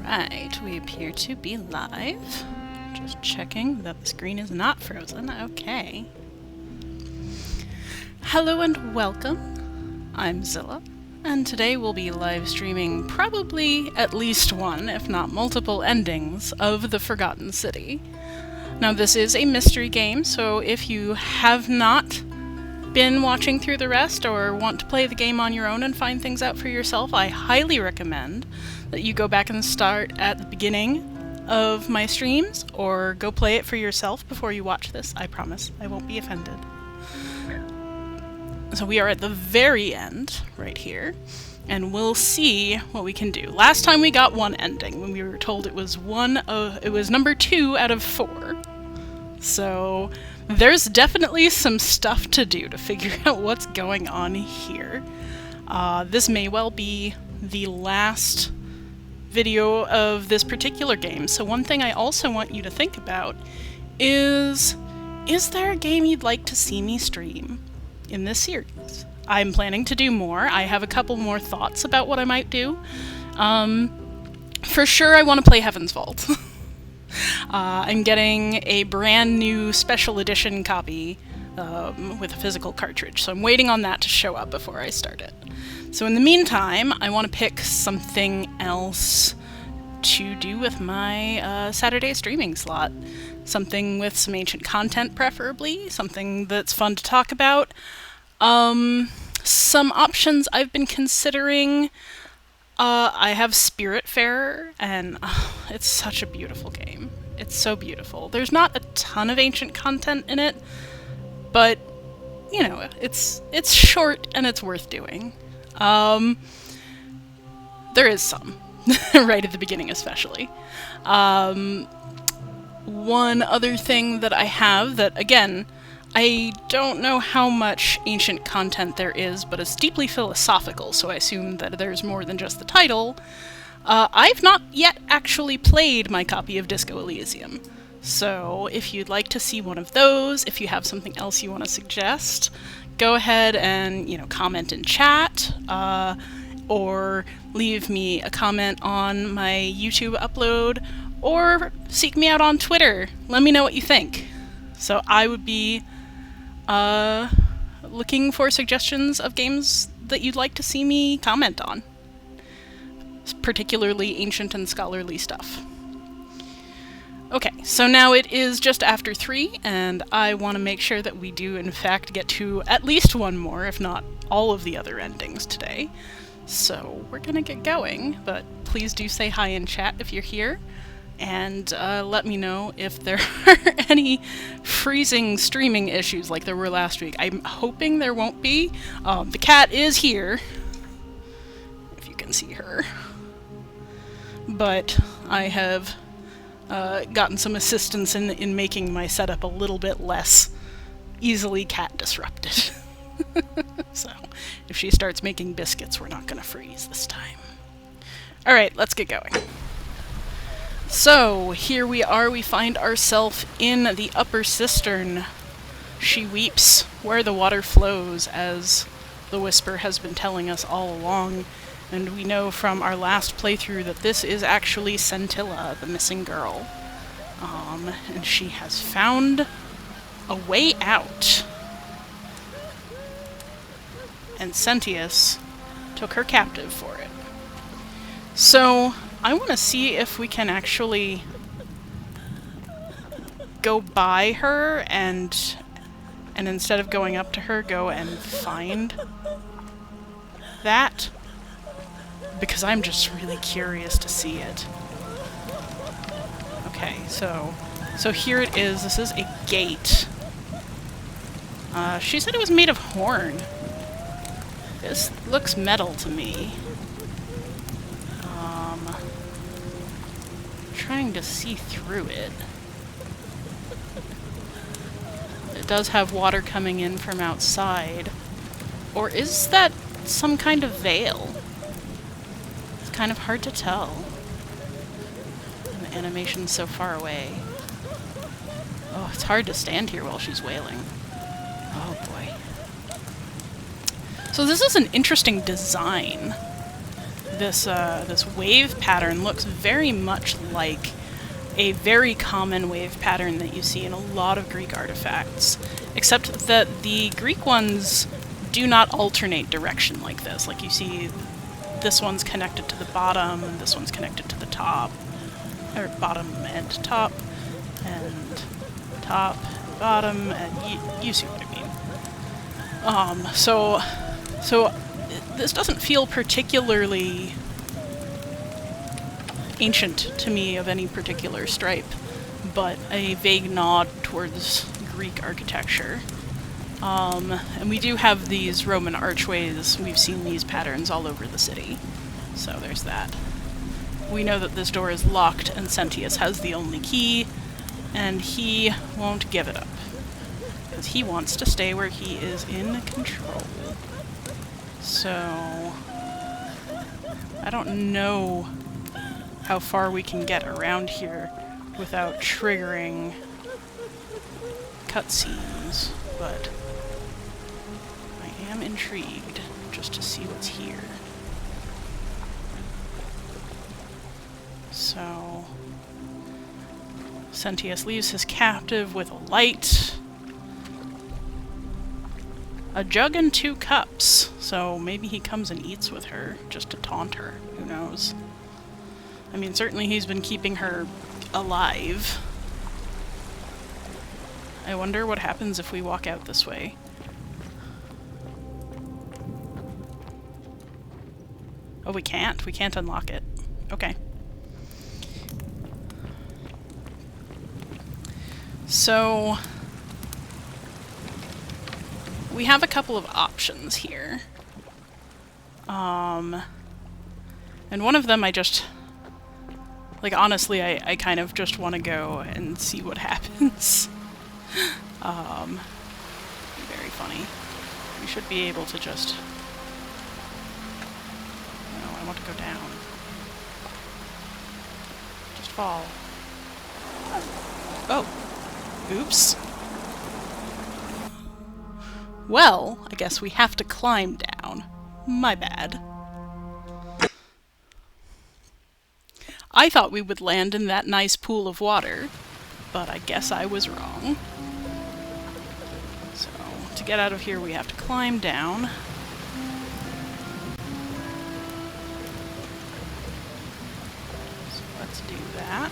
Alright, we appear to be live. Just checking that the screen is not frozen. Okay. Hello and welcome. I'm Zilla, and today we'll be live streaming probably at least one, if not multiple, endings of The Forgotten City. Now, this is a mystery game, so if you have not been watching through the rest or want to play the game on your own and find things out for yourself, I highly recommend that you go back and start at the beginning of my streams or go play it for yourself before you watch this. I promise I won't be offended. So we are at the very end right here, and we'll see what we can do. Last time we got one ending when we were told it was number 2 out of 4. So there's definitely some stuff to do to figure out what's going on here. This may well be the last video of this particular game, so one thing I also want you to think about is there a game you'd like to see me stream in this series? I'm planning to do more. I have a couple more thoughts about what I might do. For sure I want to play Heaven's Vault. I'm getting a brand new special edition copy with a physical cartridge, so I'm waiting on that to show up before I start it. So in the meantime, I want to pick something else to do with my Saturday streaming slot. Something with some ancient content, preferably. Something that's fun to talk about. Some options I've been considering. I have Spiritfarer, and it's such a beautiful game. It's so beautiful. There's not a ton of ancient content in it, but, you know, it's short and it's worth doing. There is some, right at the beginning especially. One other thing that I have that, again, I don't know how much ancient content there is, but it's deeply philosophical, so I assume that there's more than just the title. I've not yet actually played my copy of Disco Elysium, so if you'd like to see one of those, if you have something else you want to suggest, go ahead and, you know, comment in chat, or leave me a comment on my YouTube upload, or seek me out on Twitter. Let me know what you think. So I would be looking for suggestions of games that you'd like to see me comment on. Particularly ancient and scholarly stuff. Okay, so now it is just after 3, and I want to make sure that we do in fact get to at least one more, if not all of the other endings today. So we're gonna get going, but please do say hi in chat if you're here. And let me know if there are any freezing streaming issues like there were last week. I'm hoping there won't be. The cat is here, if you can see her. But I have gotten some assistance in making my setup a little bit less easily cat disrupted. So if she starts making biscuits, we're not going to freeze this time. Alright, let's get going. So, here we are, we find ourselves in the upper cistern. She weeps where the water flows, as the Whisper has been telling us all along, and we know from our last playthrough that this is actually Scintilla, the missing girl. And she has found a way out. And Sentius took her captive for it. So, I want to see if we can actually go by her and instead of going up to her, go and find that. Because I'm just really curious to see it. Okay, so here it is. This is a gate. She said it was made of horn. This looks metal to me. Trying to see through it. It does have water coming in from outside. Or is that some kind of veil? It's kind of hard to tell. And the animation's so far away. Oh, it's hard to stand here while she's wailing. Oh boy. So this is an interesting design. this wave pattern looks very much like a very common wave pattern that you see in a lot of Greek artifacts, except that the Greek ones do not alternate direction like this. Like you see, this one's connected to the bottom, this one's connected to the top, or bottom and top, bottom, and you see what I mean. So this doesn't feel particularly ancient to me of any particular stripe, but a vague nod towards Greek architecture. And we do have these Roman archways. We've seen these patterns all over the city. So there's that. We know that this door is locked and Sentius has the only key, and he won't give it up. Because he wants to stay where he is in control. So I don't know how far we can get around here without triggering cutscenes, but I am intrigued just to see what's here. So Sentius leaves his captive with a light, a jug and 2 cups, so maybe he comes and eats with her just to taunt her. Who knows? I mean, certainly he's been keeping her alive. I wonder what happens if we walk out this way. Oh, we can't. We can't unlock it. Okay. So we have a couple of options here. And one of them I just... Like, honestly, I kind of just want to go and see what happens. Very funny. We should be able to just... No, I want to go down. Just fall. Oh. Oops. Well, I guess we have to climb down. My bad. I thought we would land in that nice pool of water, but I guess I was wrong. So, to get out of here we have to climb down. So let's do that.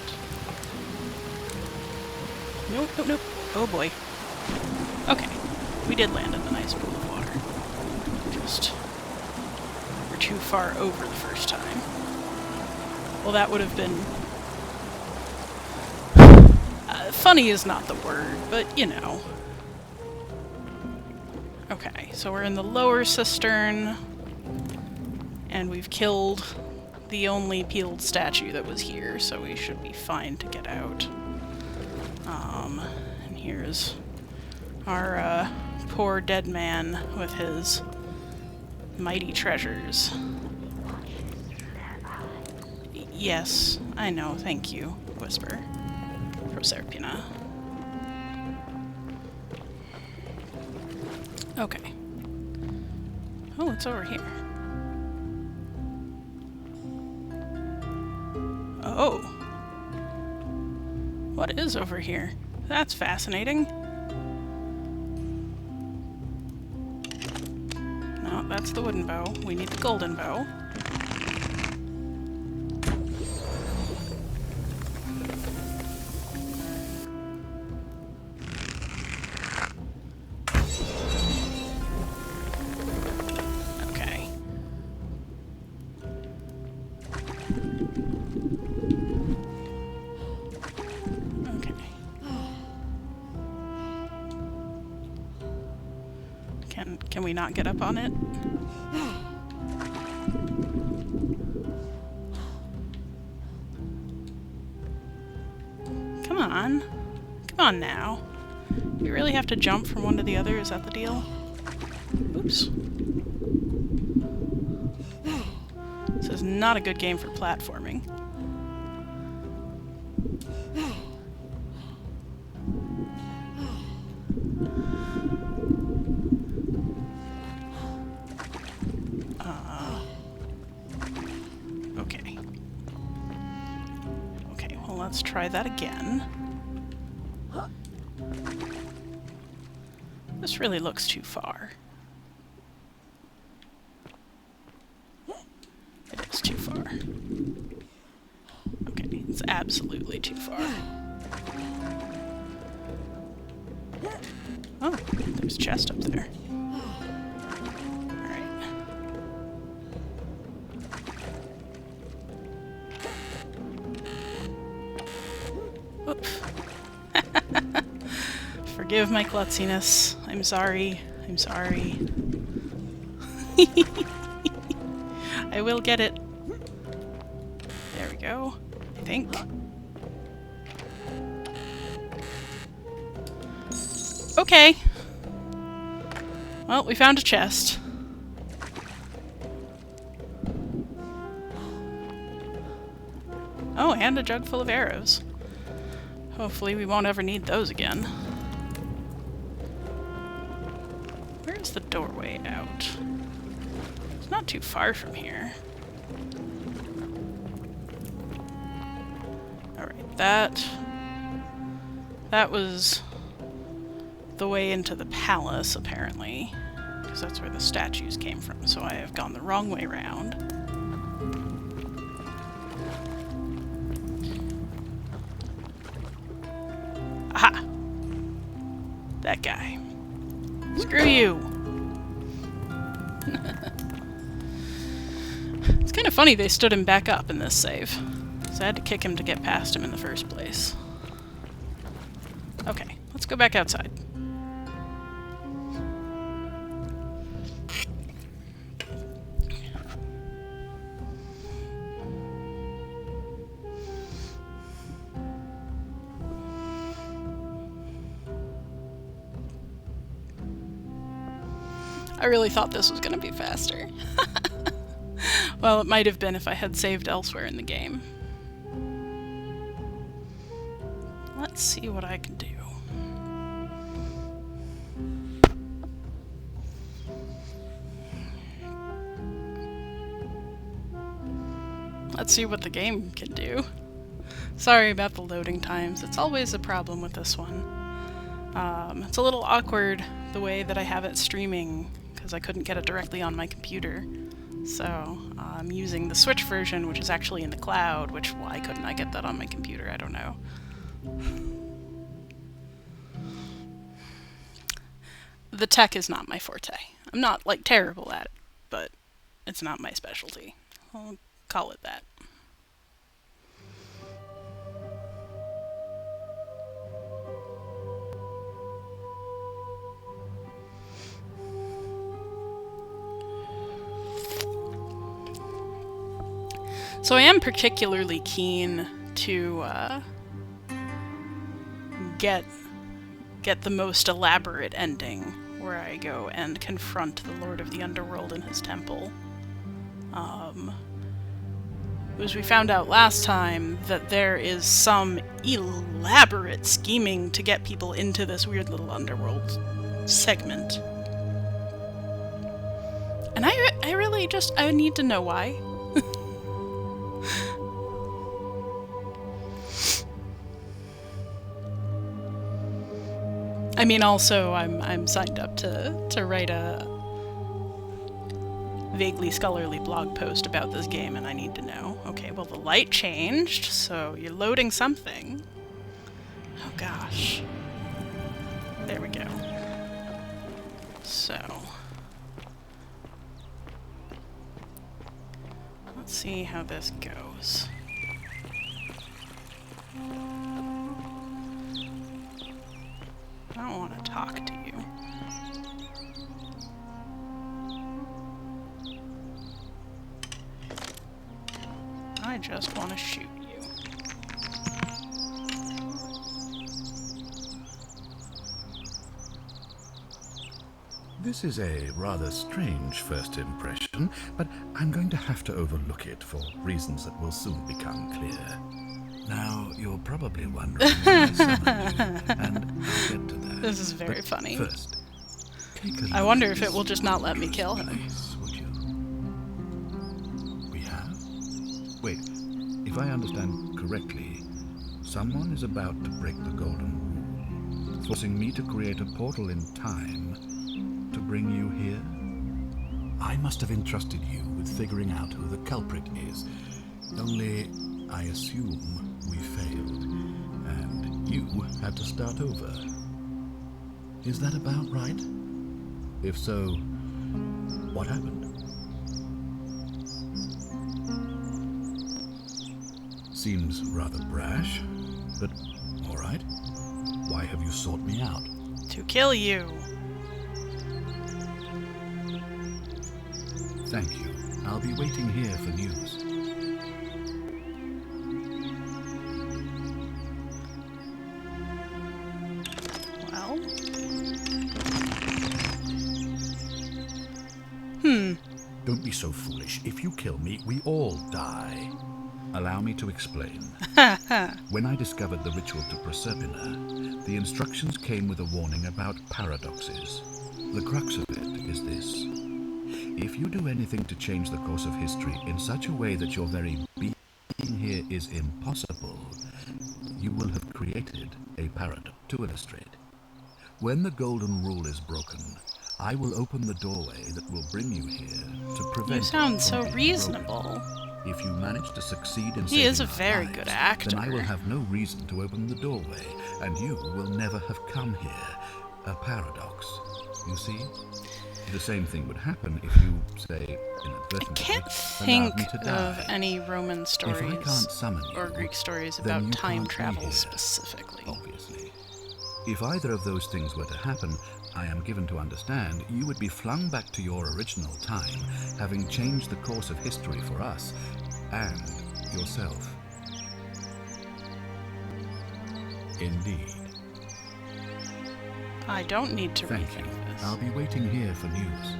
Nope, nope, nope. Oh boy. Okay, we did land in the nice pool of water. Just... we're too far over the first time. Well, that would have been... funny is not the word, but you know. Okay, so we're in the lower cistern, and we've killed the only peeled statue that was here, so we should be fine to get out. And here's our poor dead man with his mighty treasures. Yes, I know, thank you, Whisper. Proserpina. Okay. Oh, it's over here. Oh. What is over here? That's fascinating. No, that's the wooden bow. We need the golden bow. Can we not get up on it? Come on. Come on now. You really have to jump from one to the other? Is that the deal? Oops. This is not a good game for platforming. let's try that again. This really looks too far. It is too far. Okay, it's absolutely too far. Oh, there's a chest up there. Alright. Whoop. Forgive my klutziness. I'm sorry. I'm sorry. I will get it. There we go. I think. Okay. Well, we found a chest. Oh, and a jug full of arrows. Hopefully we won't ever need those again. Where's the doorway out? It's not too far from here. Alright, that was the way into the palace, apparently. Because that's where the statues came from, so I have gone the wrong way around. Aha! That guy. Screw you! It's kind of funny they stood him back up in this save. So I had to kick him to get past him in the first place. Okay, let's go back outside. I really thought this was going to be faster. Well, it might have been if I had saved elsewhere in the game. Let's see what I can do. Let's see what the game can do. Sorry about the loading times. It's always a problem with this one. It's a little awkward the way that I have it streaming because I couldn't get it directly on my computer. So I'm using the Switch version, which is actually in the cloud, which why couldn't I get that on my computer? I don't know. The tech is not my forte. I'm not, like, terrible at it, but it's not my specialty. I'll call it that. So I am particularly keen to get the most elaborate ending, where I go and confront the Lord of the Underworld in his temple. As we found out last time, that there is some elaborate scheming to get people into this weird little underworld segment. And I really just, I need to know why. I mean, also, I'm signed up to write a vaguely scholarly blog post about this game, and I need to know. Okay, well, the light changed, so you're loading something. Oh, gosh. There we go. So. Let's see how this goes. I don't want to talk to you. I just want to shoot you. This is a rather strange first impression, but I'm going to have to overlook it for reasons that will soon become clear. Now, you're probably wondering why I summoned you, and I'll get to that. This is very funny. First, I wonder if it will just not let me kill him. Place, would you? We have? Wait, if I understand correctly, someone is about to break the Golden Rule, forcing me to create a portal in time to bring you here. I must have entrusted you with figuring out who the culprit is. Only, I assume we failed, and you had to start over. Is that about right? If so, what happened? Seems rather brash, but all right. Why have you sought me out? To kill you. Thank you. I'll be waiting here for news. Well. Don't be so foolish. If you kill me, we all die. Allow me to explain. When I discovered the ritual to Proserpina, the instructions came with a warning about paradoxes. The crux of it is this. If you do anything to change the course of history in such a way that your very being here is impossible, you will have created a paradox. To illustrate, when the Golden Rule is broken, I will open the doorway that will bring you here to prevent. You sound it so from being reasonable. broken. If you manage to succeed in He is a saving our very lives, good actor. then I will have no reason to open the doorway, and you will never have come here. A paradox, you see? The same thing would happen if you, say, I inadvertently can't allowed think me to of die. any Roman If I stories can't summon you, or Greek stories then about you time can't be travel here, specifically. obviously. If either of those things were to happen, I am given to understand you would be flung back to your original time, having changed the course of history for us and yourself. Indeed. I don't need to Thank rethink you. this. I'll be waiting here for news.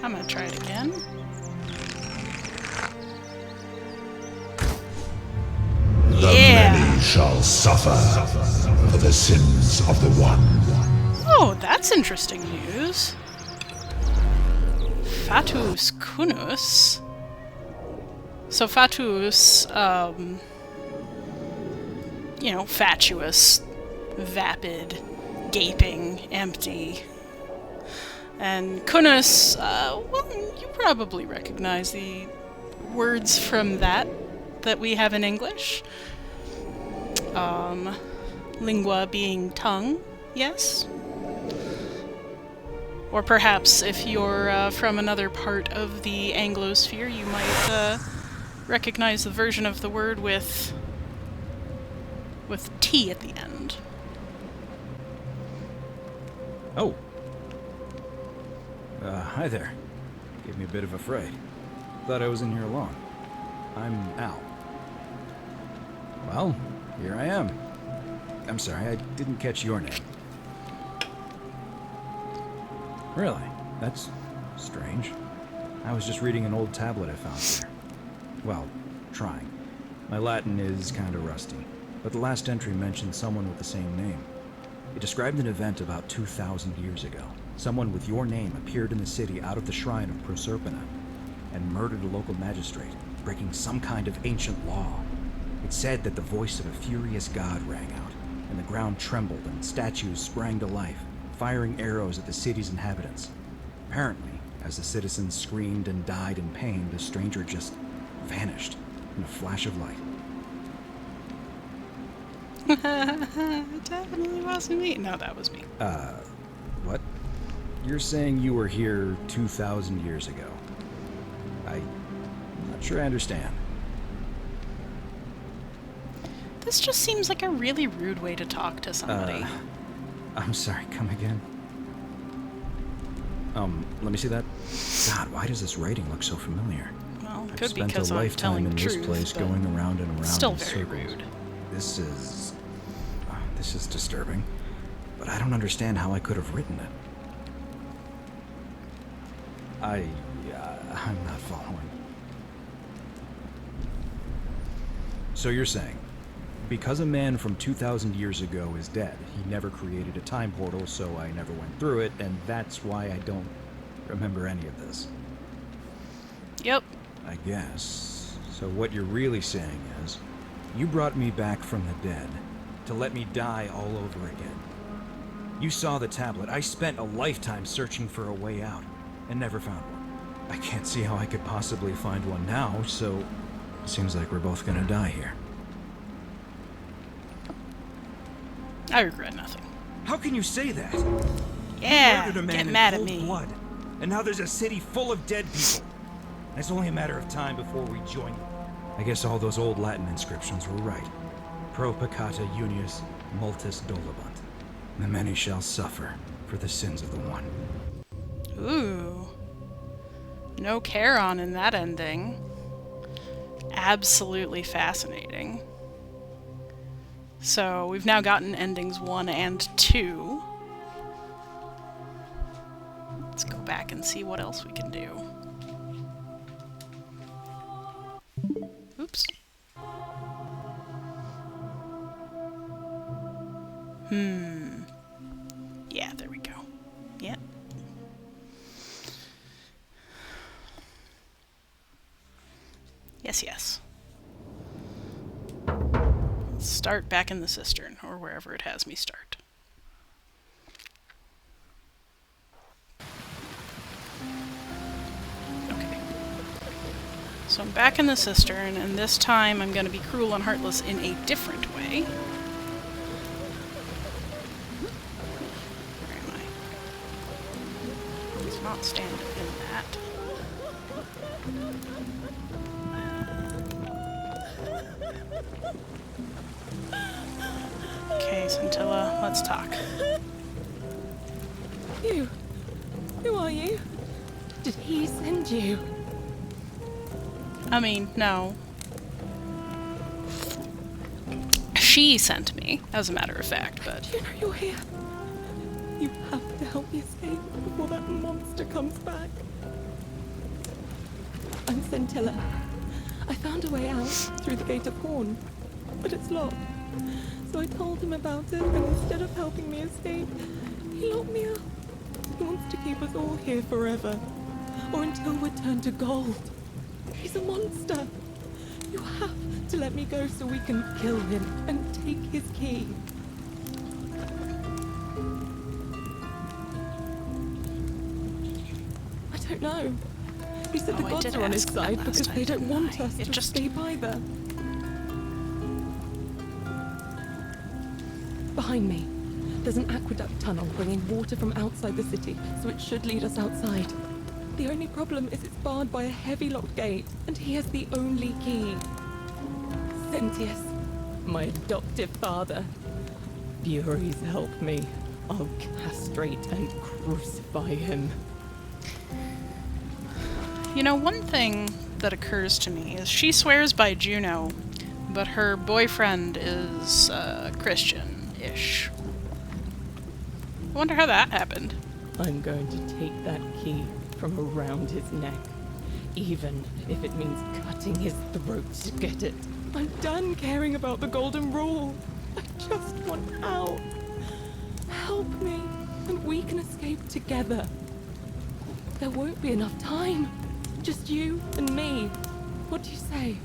I'm gonna try it again. The many shall suffer for the sins of the one. Oh, that's interesting news. Fatus Cunus. So Fatus, fatuous, vapid, gaping, empty. And Cunus, you probably recognize the words from that we have in English. Lingua being tongue, yes? Or perhaps if you're from another part of the Anglosphere, you might recognize the version of the word with T at the end. Oh. Hi there. Gave me a bit of a fright. Thought I was in here alone. I'm Al. Well, here I am. I'm sorry, I didn't catch your name. Really? That's strange. I was just reading an old tablet I found here. Well, trying. My Latin is kinda rusty, but the last entry mentioned someone with the same name. It described an event about 2,000 years ago. Someone with your name appeared in the city out of the shrine of Proserpina and murdered a local magistrate, breaking some kind of ancient law. It said that the voice of a furious god rang out, and the ground trembled and statues sprang to life, firing arrows at the city's inhabitants. Apparently, as the citizens screamed and died in pain, the stranger just vanished in a flash of light. It definitely wasn't me. No, that was me. What? You're saying you were here 2,000 years ago? I'm not sure I understand. This just seems like a really rude way to talk to somebody. I'm sorry, come again? Let me see that. God, why does this writing look so familiar? Well, I've could be spent because a I'm lifetime telling in the this truth, place but going around and around still in very circles. rude. This is disturbing, but I don't understand how I could have written it. I'm not following. So you're saying, because a man from 2,000 years ago is dead, he never created a time portal, so I never went through it, and that's why I don't remember any of this. Yep. I guess. So what you're really saying is, you brought me back from the dead to let me die all over again. You saw the tablet. I spent a lifetime searching for a way out and never found one. I can't see how I could possibly find one now, so it seems like we're both gonna die here. I regret nothing. How can you say that? Yeah, Murdered a man get in mad at cold me. blood, and now there's a city full of dead people. And it's only a matter of time before we join you. I guess all those old Latin inscriptions were right. Pro peccata unius multis dolabunt. The many shall suffer for the sins of the one. Ooh. No Charon in that ending. Absolutely fascinating. So, we've now gotten endings 1 and 2. Let's go back and see what else we can do. Oops. Yeah, there we go. Yep. Yes, yes. Let's start back in the cistern, or wherever it has me start. Okay. So I'm back in the cistern, and this time I'm going to be cruel and heartless in a different way. Where am I? Let's not stand in that. Okay, Scintilla, let's talk. You? Who are you? Did he send you? I mean, no. She sent me, as a matter of fact, but... You know you're here. You have to help me escape before that monster comes back. I'm Scintilla. I found a way out through the Gate of Horn, but it's locked. So I told him about it, and instead of helping me escape, he locked me up. He wants to keep us all here forever, or until we're turned to gold. He's a monster. You have to let me go so we can kill him and take his key. I don't know. He said the I gods did are on his ask that side last because time, they don't didn't want I? us It to just- escape either. Behind me, there's an aqueduct tunnel bringing water from outside the city, so it should lead us outside. The only problem is it's barred by a heavy locked gate, and he has the only key. Sentius, my adoptive father. Furies help me. I'll castrate and crucify him. You know, one thing that occurs to me is she swears by Juno, but her boyfriend is Christian-ish. I wonder how that happened. I'm going to take that key from around his neck, even if it means cutting his throat to get it. I'm done caring about the golden rule. I just want out. Help me, and we can escape together. There won't be enough time. Just you and me. What do you say?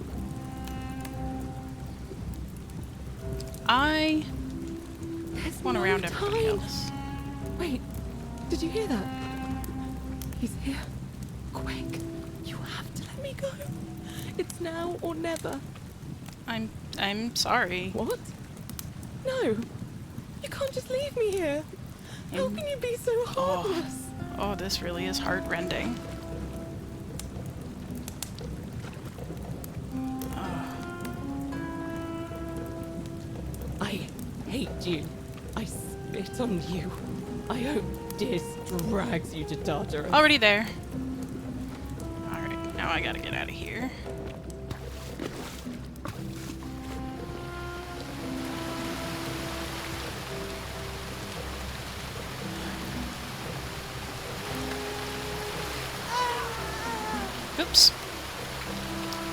I There's want no around everybody time. else. Wait, did you hear that? He's here. Quick, you have to let me go. It's now or never. I'm sorry. What? No, you can't just leave me here. How can you be so heartless? Oh, this really is heart-rending. I hate you. I spit on you. I hope this drags you to Tartarus. Already there. Alright, now I gotta get out of here. Oops.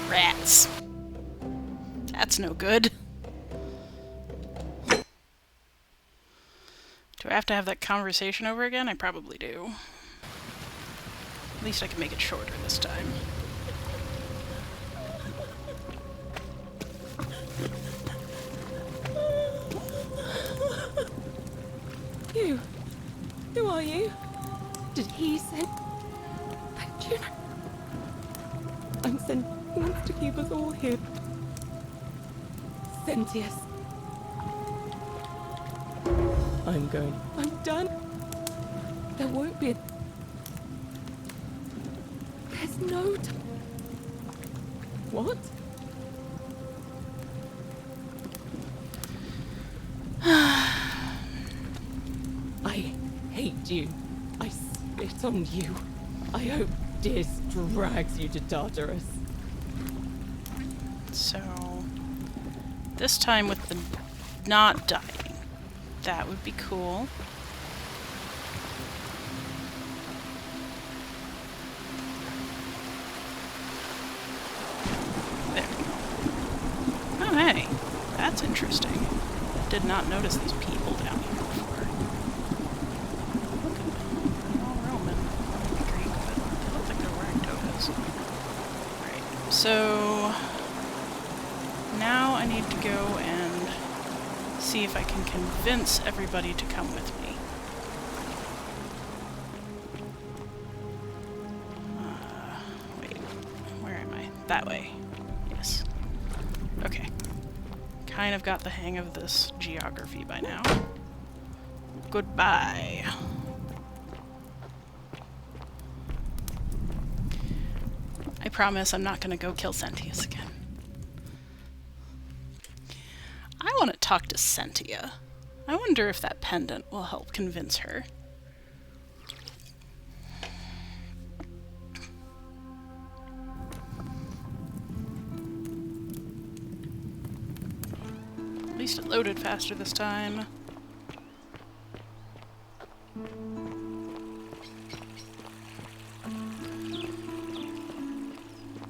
Rats. That's no good. Do I have to have that conversation over again? I probably do. At least I can make it shorter this time. you? Did he send... Do you know... I'm sent... He wants to keep us all here. Sentius. I'm going. I'm done. There won't be a... There's no time. What? I hate you. I spit on you. I hope Dis drags you to Tartarus. So, this time with the not dying. That would be cool. There we go. Oh, hey. That's interesting. Did not notice these people down here before. They're all Roman. Greek, but I don't think they're wearing togas. Right. So... now I need to go and see if I can convince everybody to come with me. Wait, where am I? That way. Yes. Okay. Kind of got the hang of this geography by now. Goodbye. I promise I'm not gonna go kill Sentius again. I want to talk to Sentia. I wonder if that pendant will help convince her. At least it loaded faster this time.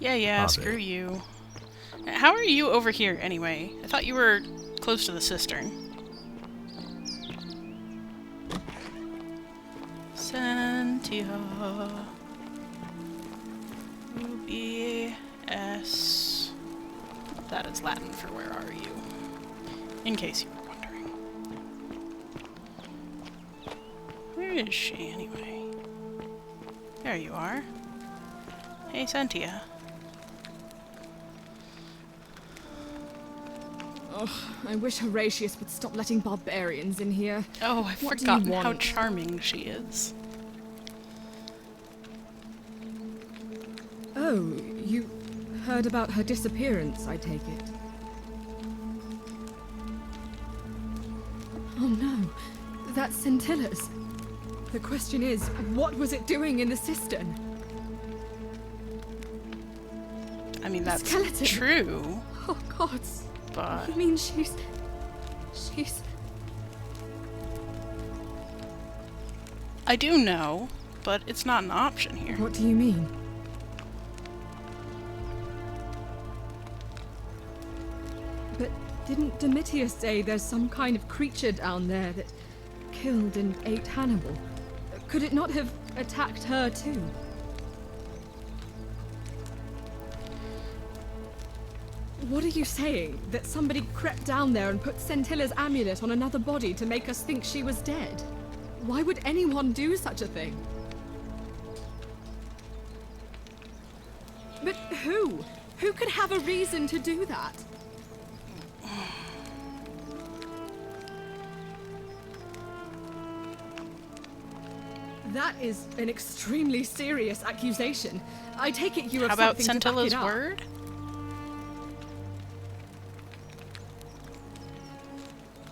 Yeah, screw you. How are you over here, anyway? I thought you were close to the cistern. Sentia. U-B-S. That is Latin for where are you? In case you were wondering. Where is she, anyway? There you are. Hey, Sentia. Ugh, I wish Horatius would stop letting barbarians in here. Oh, I've What do you forgotten how want? charming she is. Oh, you heard about her disappearance, I take it. Oh no, that's Scintilla's. The question is, what was it doing in the cistern? I mean, that's skeleton. true, Oh gods, but... you mean she's... I do know, but it's not an option here. What do you mean? But didn't Domitius say there's some kind of creature down there that killed and ate Hannibal? Could it not have attacked her too? What are you saying? That somebody crept down there and put Scintilla's amulet on another body to make us think she was dead? Why would anyone do such a thing? But who? Who could have a reason to do that? That is an extremely serious accusation. I take it you have How about something to back it Scintilla's up. word?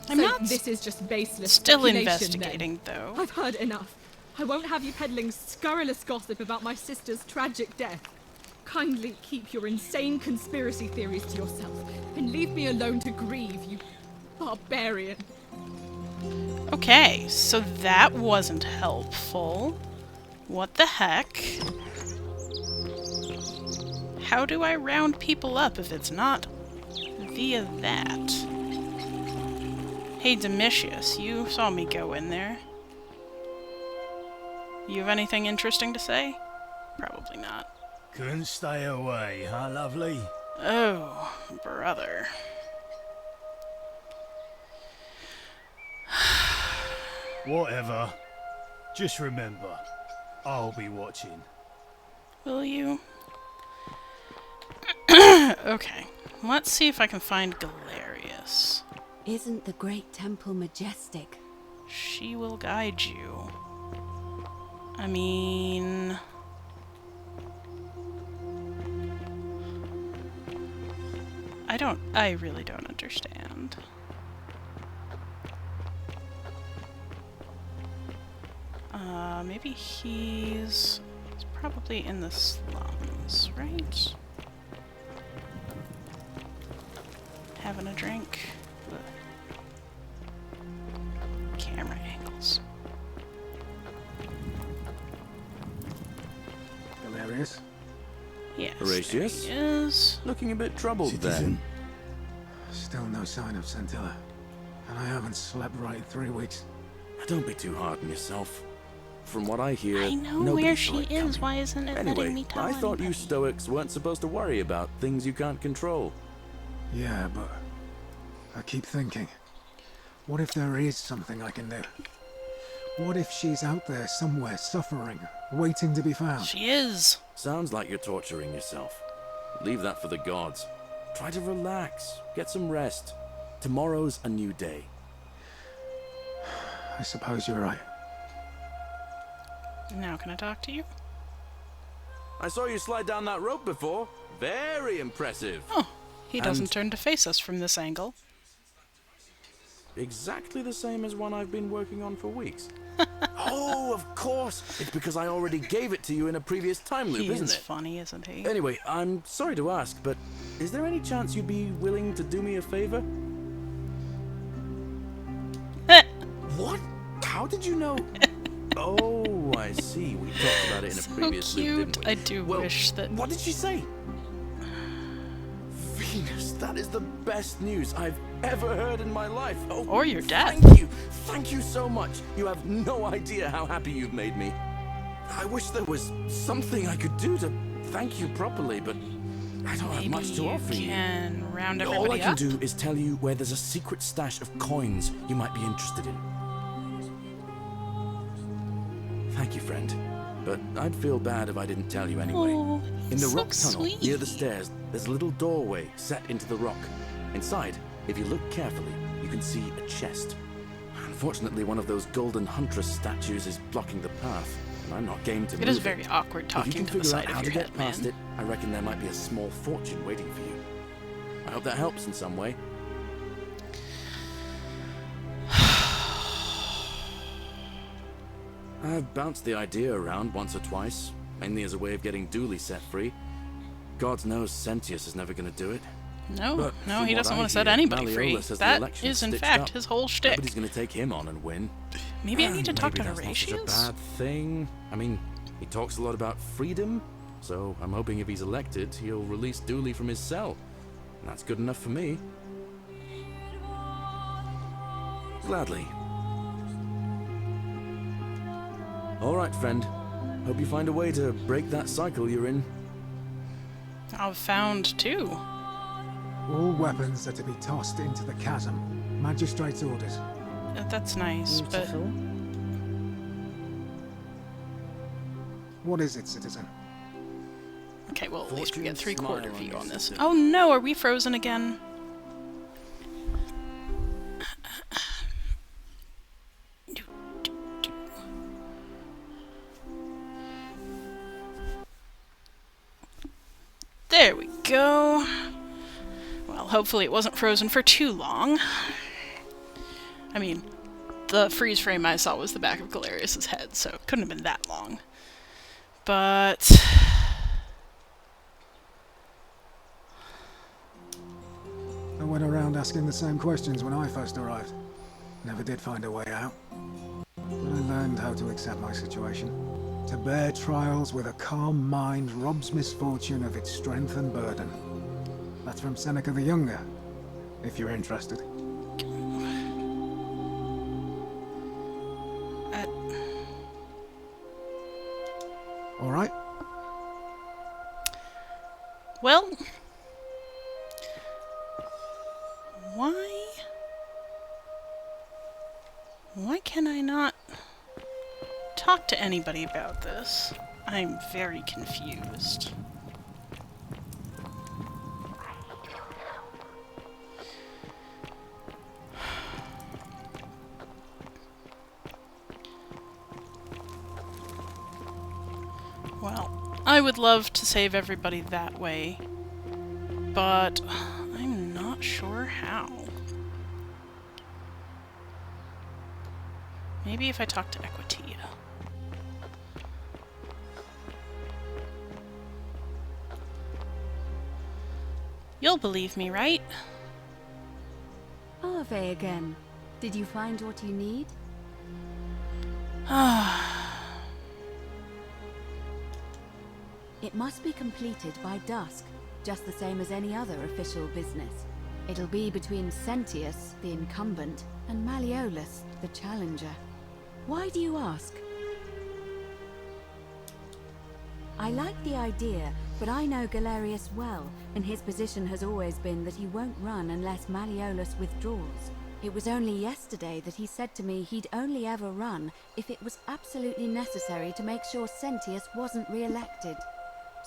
I'm So not this is just baseless still speculation, investigating, then. though. I've heard enough. I won't have you peddling scurrilous gossip about my sister's tragic death. Kindly keep your insane conspiracy theories to yourself and leave me alone to grieve, you barbarian. Okay, so that wasn't helpful. What the heck? How do I round people up if it's not via that? Hey, Domitius, you saw me go in there. You have anything interesting to say? Probably not. Couldn't stay away, huh, lovely? Oh, brother. Whatever. Just remember, I'll be watching. Will you? Okay, let's see if I can find Galerius. Isn't the great temple majestic? She will guide you. I mean... I really don't understand. Maybe he's probably in the slums, right? Having a drink. Ugh. Camera angles. Galerius? Yes, Horatius? there he is. Looking a bit troubled then. Still no sign of Scintilla. And I haven't slept right in 3 weeks. Don't be too hard on yourself. From what I hear, I know nobody where saw she it is. coming. Why isn't it letting Anyway, me tell I thought you anybody? Stoics weren't supposed to worry about things you can't control. Yeah, but I keep thinking, what if there is something I can do? What if she's out there somewhere suffering, waiting to be found? She is. Sounds like you're torturing yourself. Leave that for the gods. Try to relax, get some rest. Tomorrow's a new day. I suppose you're right. Now can I talk to you? I saw you slide down that rope before. Very impressive. Oh, he doesn't And- turn to face us from this angle. Exactly the same as one I've been working on for weeks. Oh, of course. It's because I already gave it to you in a previous time loop, He isn't is it? funny, isn't he? Anyway, I'm sorry to ask, but is there any chance you'd be willing to do me a favor? What? How did you know? Oh, I see. We talked about it in a So previous loop, cute. didn't we? I do Well, wish that... What did she say? Venus, that is the best news I've ever heard in my life. Oh, Or your dad. Thank you. Thank you so much. You have no idea how happy you've made me. I wish there was something I could do to thank you properly, but I don't have much to offer you. can round everybody All I can up. do is tell you where there's a secret stash of coins you might be interested in. Thank you, friend. But I'd feel bad if I didn't tell you anyway. Oh, In the he's rock so tunnel near the sweet. stairs, there's a little doorway set into the rock. Inside, if you look carefully, you can see a chest. Unfortunately, one of those golden huntress statues is blocking the path, and I'm not game to move It is very awkward If you talking can to the figure out side how of to your get head, past man. it, I reckon there might be a small fortune waiting for you. I hope that helps in some way. I've bounced the idea around once or twice, mainly as a way of getting Dooley set free. God knows Sentius is never going to do it. No, But no, from he what doesn't I want to set hear, anybody free. Malleolus has the That election is, in stitched fact, up. his whole shtick. Nobody's going to take him on and win. Maybe I need to talk to Maybe that's not such a Horatius? bad thing. I mean, he talks a lot about freedom, so I'm hoping if he's elected, he'll release Dooley from his cell. And that's good enough for me. Gladly. All right, friend. Hope you find a way to break that cycle you're in. I've found two. All weapons are to be tossed into the chasm. Magistrate's orders. That's nice, but Beautiful. What is it, citizen? okay. Well, at least we get Fortune 3/4 smile on view your on this. sister. Oh no, are we frozen again? There we go. Well, hopefully it wasn't frozen for too long. I mean, the freeze frame I saw was the back of Galerius's head, so it couldn't have been that long. But I went around asking the same questions when I first arrived. Never did find a way out. But I learned how to accept my situation. To bear trials with a calm mind robs misfortune of its strength and burden. That's from Seneca the Younger, if you're interested. All right? well, why can I not talk talk to anybody about this. I'm very confused. Well, I would love to save everybody that way, but I'm not sure how. Maybe if I talk to Equitia. You'll believe me, right? Ave again. Did you find what you need? It must be completed by dusk, just the same as any other official business. It'll be between Sentius, the incumbent, and Malleolus, the challenger. Why do you ask? I like the idea, but I know Galerius well, and his position has always been that he won't run unless Malleolus withdraws. It was only yesterday that he said to me he'd only ever run if it was absolutely necessary to make sure Sentius wasn't re-elected.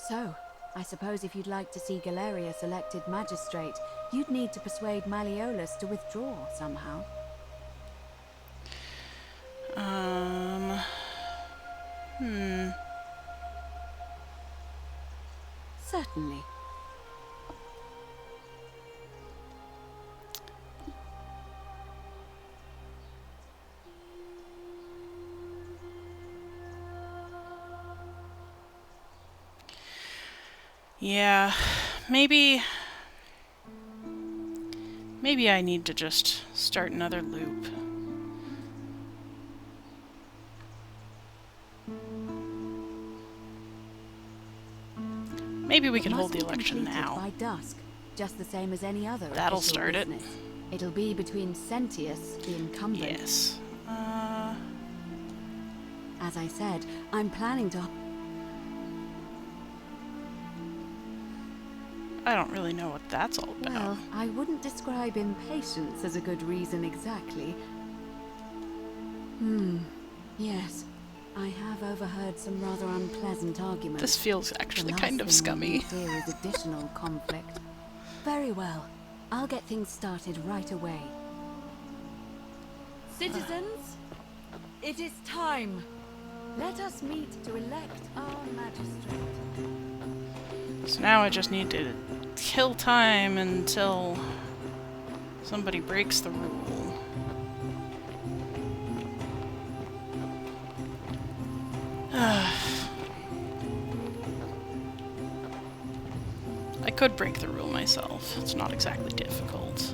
So, I suppose if you'd like to see Galerius elected magistrate, you'd need to persuade Malleolus to withdraw somehow. Certainly. Yeah, maybe I need to just start another loop. Maybe we can hold the election now. By dusk, just the same as any other. That'll start business. It'll be between Sentius, the incumbent. Yes. As I said, I'm planning to... I don't really know what that's all about. Well, I wouldn't describe impatience as a good reason exactly. Yes. I have overheard some rather unpleasant arguments. This feels actually kind of scummy. There is additional conflict. Very well. I'll get things started right away. Citizens, it is time. Let us meet to elect our magistrate. So now I just need to kill time until somebody breaks the rule. I could break the rule myself. It's not exactly difficult.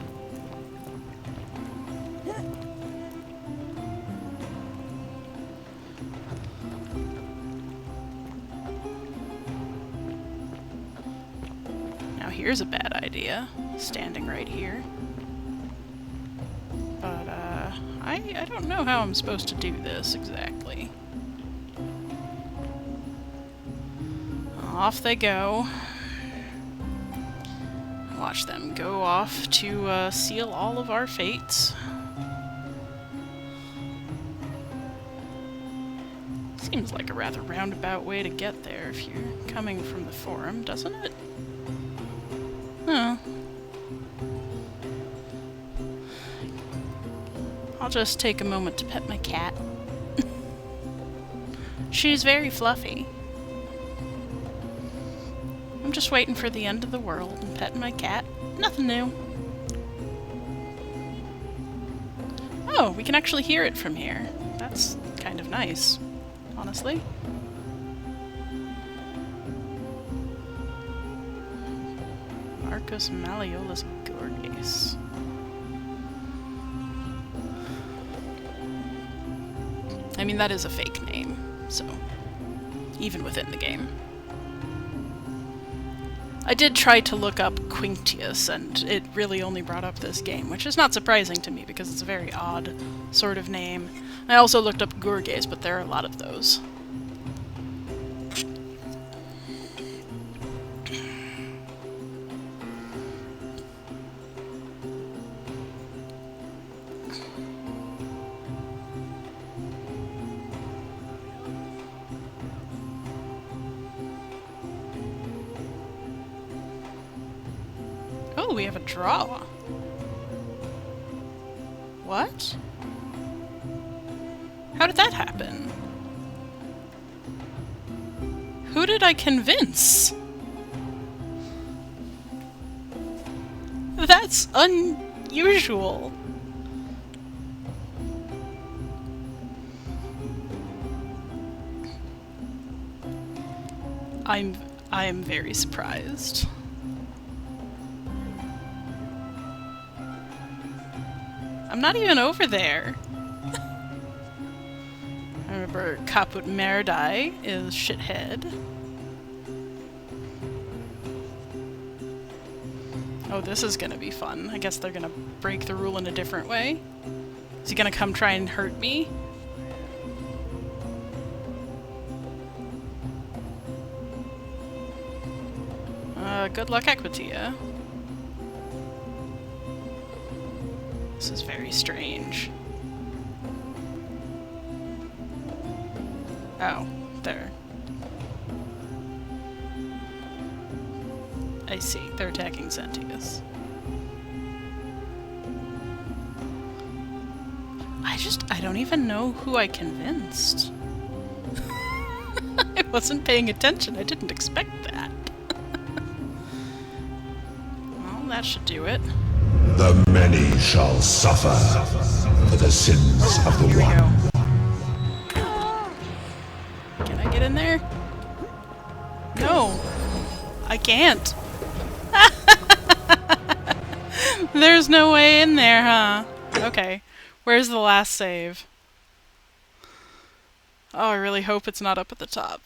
Now here's a bad idea, standing right here. But, I don't know how I'm supposed to do this exactly. Off they go. Watch them go off to seal all of our fates. Seems like a rather roundabout way to get there if you're coming from the Forum, doesn't it? Huh. I'll just take a moment to pet my cat. She's very fluffy. I'm just waiting for the end of the world and petting my cat. Nothing new. Oh, we can actually hear it from here. That's kind of nice, honestly. Marcus Malleolus Gorges. I mean, that is a fake name, so even within the game. I did try to look up Quinctius, and it really only brought up this game, which is not surprising to me because it's a very odd sort of name. I also looked up Gorges, but there are a lot of those. Oh, we have a draw. What? How did that happen? Who did I convince? That's unusual. I am very surprised. I'm not even over there. I remember Caput Merdi is shithead. Oh, this is gonna be fun. I guess they're gonna break the rule in a different way. Is he gonna come try and hurt me? Good luck, Equitia. This is very strange. Oh, there. I see. They're attacking Sentius. I don't even know who I convinced. I wasn't paying attention. I didn't expect that. Well, that should do it. The many shall suffer for the sins of the one. Can I get in there? No. I can't. There's no way in there, huh? Okay. Where's the last save? Oh, I really hope it's not up at the top.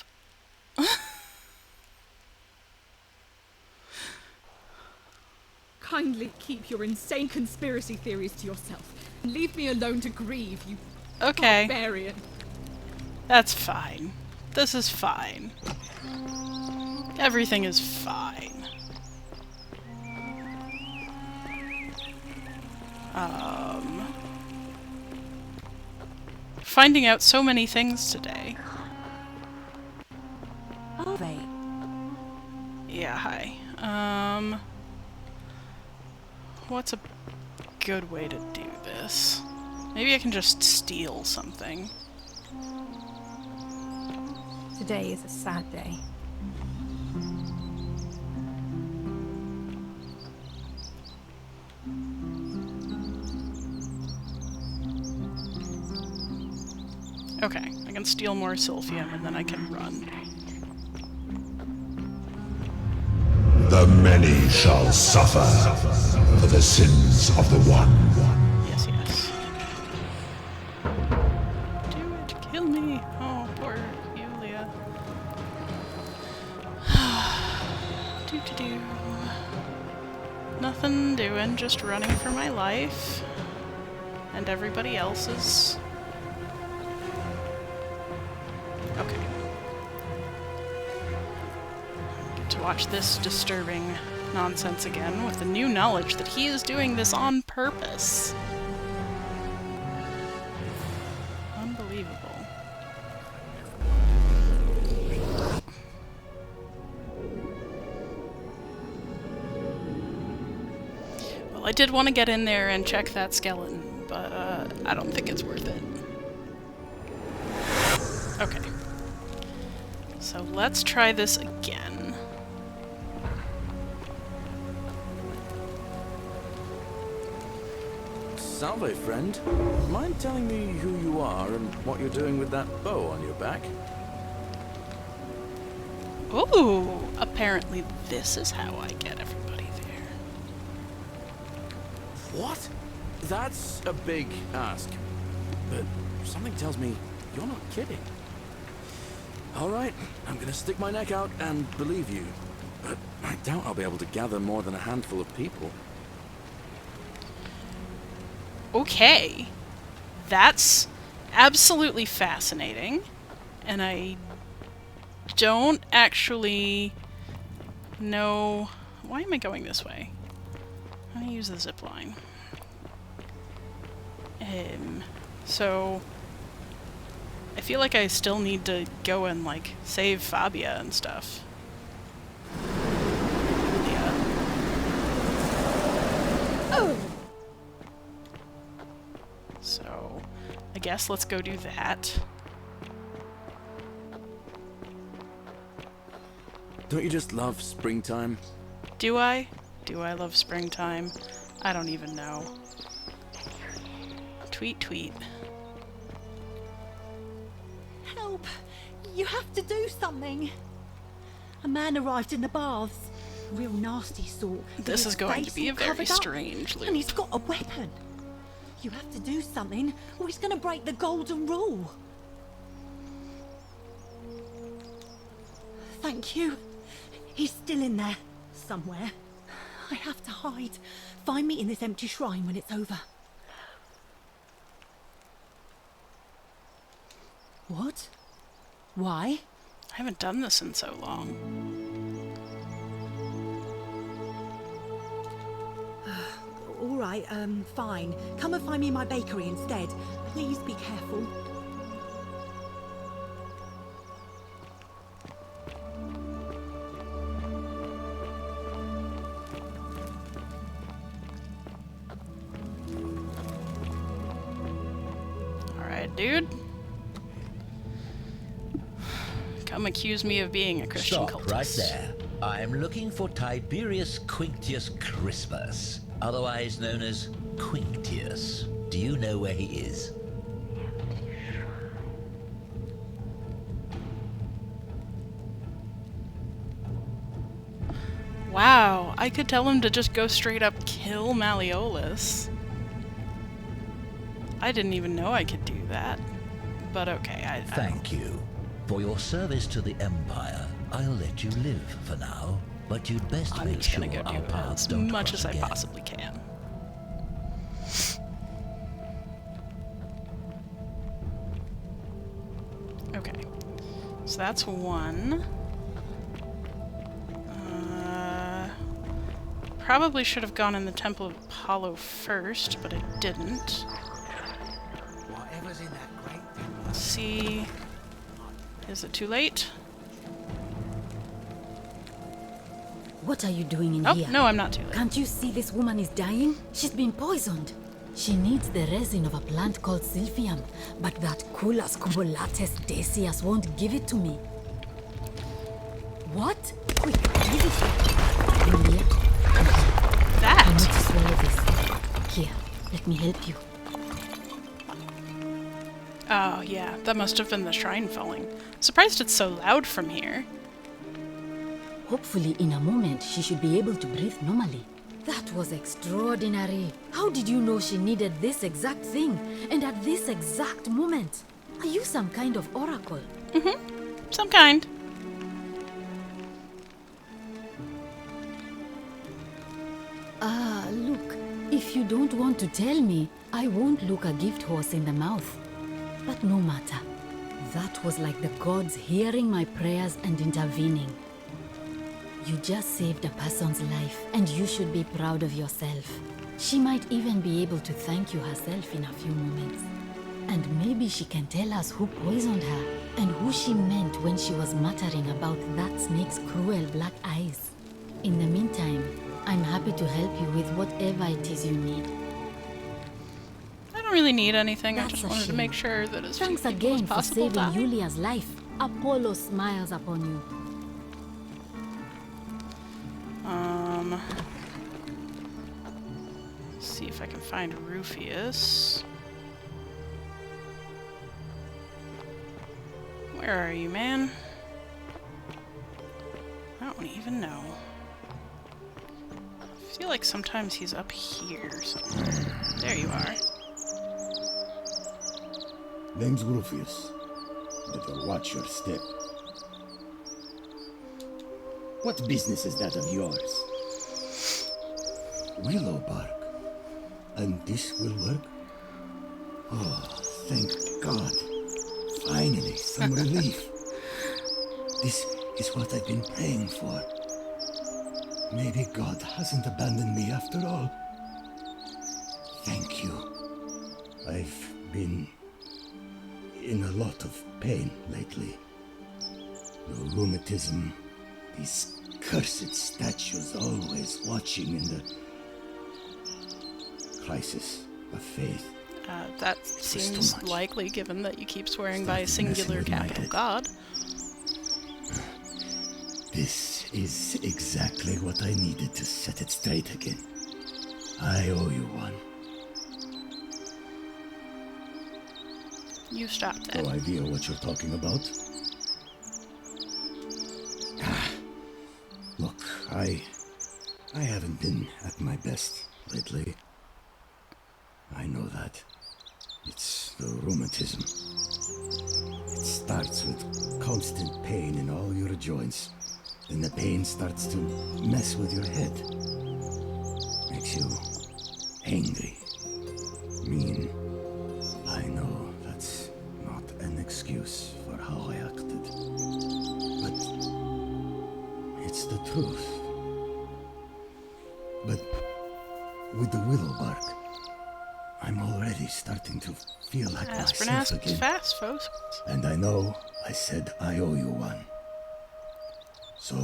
Kindly keep your insane conspiracy theories to yourself. And leave me alone to grieve, you Okay. barbarian. That's fine. This is fine. Everything is fine. Finding out so many things today. Are they? Yeah, hi. What's a good way to do this? Maybe I can just steal something. Today is a sad day. Okay, I can steal more Sylphium and then I can run. The many shall suffer for the sins of the one. Yes, yes. Do it, kill me. Oh, poor Yulia. Do. Nothing doing, just running for my life. And everybody else's. Okay. Get to watch this disturbing nonsense again with the new knowledge that he is doing this on purpose. Unbelievable. Well, I did want to get in there and check that skeleton, but I don't think it's worth it. Okay. So let's try this again. Salve, friend. Mind telling me who you are and what you're doing with that bow on your back? Ooh, apparently this is how I get everybody there. What? That's a big ask. But something tells me you're not kidding. Alright, I'm gonna stick my neck out and believe you. But I doubt I'll be able to gather more than a handful of people. Okay. That's absolutely fascinating. And I don't actually know... Why am I going this way? I'm gonna use the zip line. So... I feel like I still need to go and, like, save Fabia and stuff. Yeah. So, I guess let's go do that. Don't you just love springtime? Do I? Do I love springtime? I don't even know. Tweet, tweet. Help! You have to do something! A man arrived in the baths. Real nasty sort. with This his is going to face be a all very covered up, strange loop. And he's got a weapon. You have to do something, or he's gonna break the golden rule. Thank you. He's still in there, somewhere. I have to hide. Find me in this empty shrine when it's over. What? Why? I haven't done this in so long. All right, fine. Come and find me in my bakery instead. Please be careful. Alright, dude. Come accuse me of being a Christian Stop cultist. right there. I'm looking for Tiberius Quinctius Crispus, otherwise known as Quinctius. Do you know where he is? Wow, I could tell him to just go straight up kill Malleolus. I didn't even know I could do that. But okay, Thank you. For your service to the Empire, I'll let you live for now, but you'd best I'm make just sure gonna go do our that paths as don't much cross as I again. possibly can. Okay, so that's one. Probably should have gone in the Temple of Apollo first, but it didn't. Whatever's in that great Let's see. Is it too late? What are you doing in Oh, here? no, I'm not too late. Can't you see this woman is dying? She's been poisoned. She needs the resin of a plant called Silphium, but that Culus cubulatus decius won't give it to me. What? Quick, give it here. Julia, I need to swallow this. Here, let me help you. Oh, yeah, that must have been the shrine falling. Surprised it's so loud from here. Hopefully, in a moment, she should be able to breathe normally. That was extraordinary. How did you know she needed this exact thing, and at this exact moment? Are you some kind of oracle? Mm-hmm. Some kind. Ah, look. If you don't want to tell me, I won't look a gift horse in the mouth. But no matter. That was like the gods hearing my prayers and intervening. You just saved a person's life, and you should be proud of yourself. She might even be able to thank you herself in a few moments. And maybe she can tell us who poisoned her, and who she meant when she was muttering about that snake's cruel black eyes. In the meantime, I'm happy to help you with whatever it is you need. I don't really need anything. I That's just a wanted to shame. make sure that as few Thanks people again as for possible saving die. Julia's life. Apollo smiles upon you. See if I can find Rufius. Where are you, man? I don't even know. I feel like sometimes he's up here somewhere. There you are. Name's Rufius. Better watch your step. What business is that of yours? Willow bark. And this will work? Oh, thank God. Finally, some relief. This is what I've been praying for. Maybe God hasn't abandoned me after all. Thank you. I've been in a lot of pain lately. The rheumatism, these cursed statues always watching, and the crisis of faith. That seems likely, given that you keep swearing by a singular capital God. This is exactly what I needed to set it straight again. I owe you one. You stop that. No idea what you're talking about? Look, I haven't been at my best lately. I know that. It's the rheumatism. It starts with constant pain in all your joints. Then the pain starts to mess with your head. Makes you angry, mean. I know that's not an excuse for how I acted. But it's the truth. But with the willow bark, I'm already starting to feel like myself again. Fast, folks. And I know I said I owe you one. So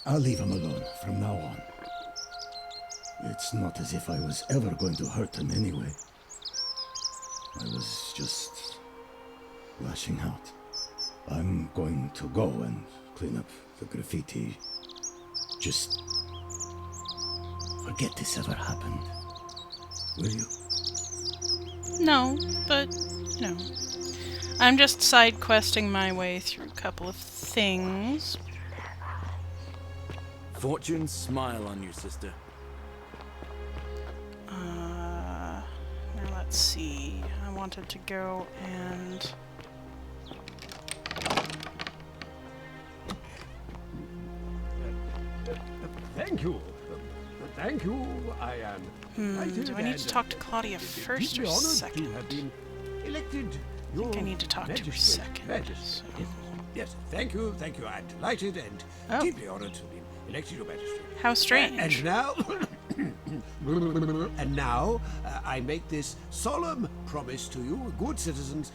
I'll leave him alone from now on. It's not as if I was ever going to hurt him anyway. I was just lashing out. I'm going to go and clean up the graffiti. Just forget this ever happened. Will you? No, but, you know, I'm just side questing my way through a couple of things. Fortune smile on you, sister. Now let's see. I wanted to go and... Thank you. Thank you. I am. Do I need to talk to Claudia first or second? Have been elected. I think I need to talk to her second. So. Yes, thank you. I'm delighted and deeply honored to be elected your magistrate. How strange. And now, I make this solemn promise to you, good citizens.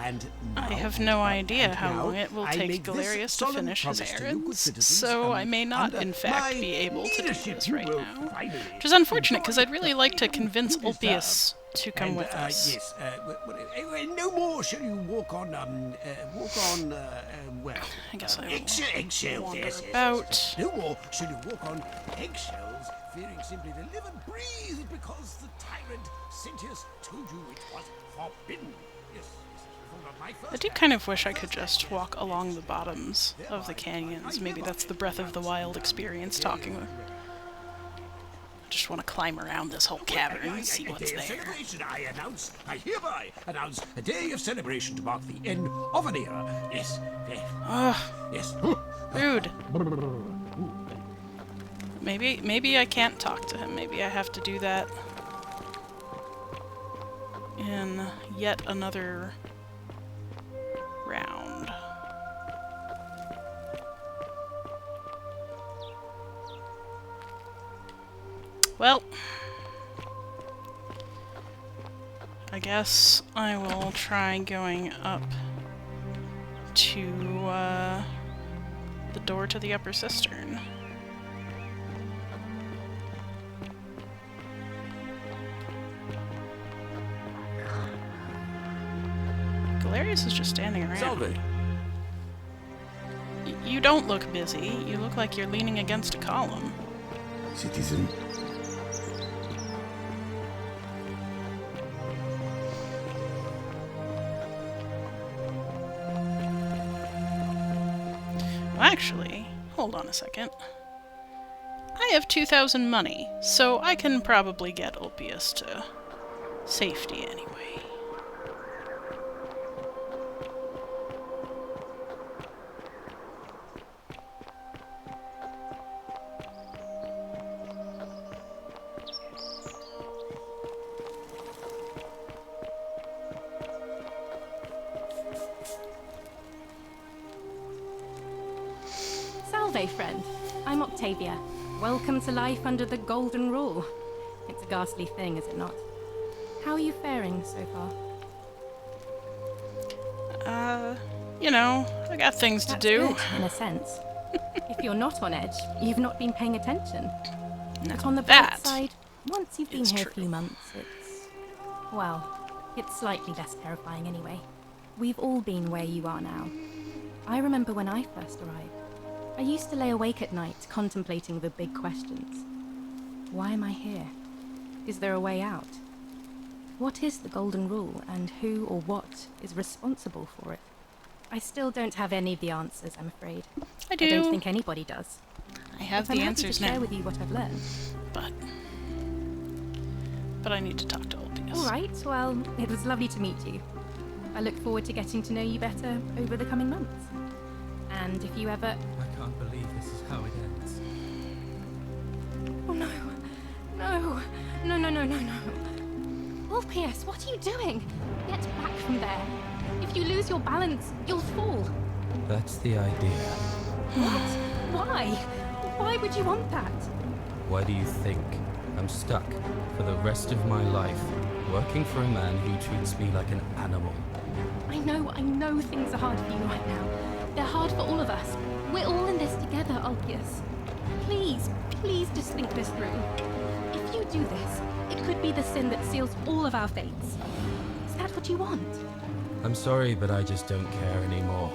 And now, I have no idea how long it will take Galerius to finish his errands, so I may not, in fact, be able to do this right now. Which is unfortunate, because I'd really like to convince Ulpius to come with us. Yes, no more shall you walk on, well... I guess I will eggshells, yes. About. No more shall you walk on eggshells, fearing simply to live and breathe, because the tyrant Sentius told you it was forbidden. Yes. I do kind of wish I could just walk along the bottoms of the canyons. Maybe that's the Breath of the Wild experience talking. I just want to climb around this whole cavern and see what's there. I hereby announce a day of celebration to mark the end of an era. Yes. Yes. Rude. Maybe I can't talk to him. Maybe I have to do that in yet another round. Well, I guess I will try going up to the door to the upper cistern. Galerius is just standing around. Salve. You don't look busy. You look like you're leaning against a column. Citizen. Well, actually, hold on a second. I have 2,000 money, so I can probably get Ulpius to safety anyway. Salve, friend. I'm Octavia. Welcome to life under the Golden Rule. It's a ghastly thing, is it not? How are you faring so far? You know, I got things to That's do. good, in a sense. If you're not on edge, you've not been paying attention. No, But on the that bright side, once you've been is here true. a few months, it's Well, it's slightly less terrifying anyway. We've all been where you are now. I remember when I first arrived. I used to lay awake at night contemplating the big questions. Why am I here? Is there a way out? What is the Golden Rule, and who or what is responsible for it? I still don't have any of the answers, I'm afraid. I do. I don't think anybody does. I have But the I'm answers happy to share now. with you what I've learned. But I need to talk to Ulpius. All right, well, it was lovely to meet you. I look forward to getting to know you better over the coming months. And if you ever... I can't believe this is how it ends. Oh no. No. No, no, no, no, no. Ulpius, what are you doing? Get back from there. If you lose your balance, you'll fall. That's the idea. What? Why? Why would you want that? Why do you think I'm stuck for the rest of my life working for a man who treats me like an animal? I know things are hard for you right now. They're hard for all of us. We're all in this together, Ulpius. Please just think this through. If you do this, it could be the sin that seals all of our fates. Is that what you want? I'm sorry, but I just don't care anymore.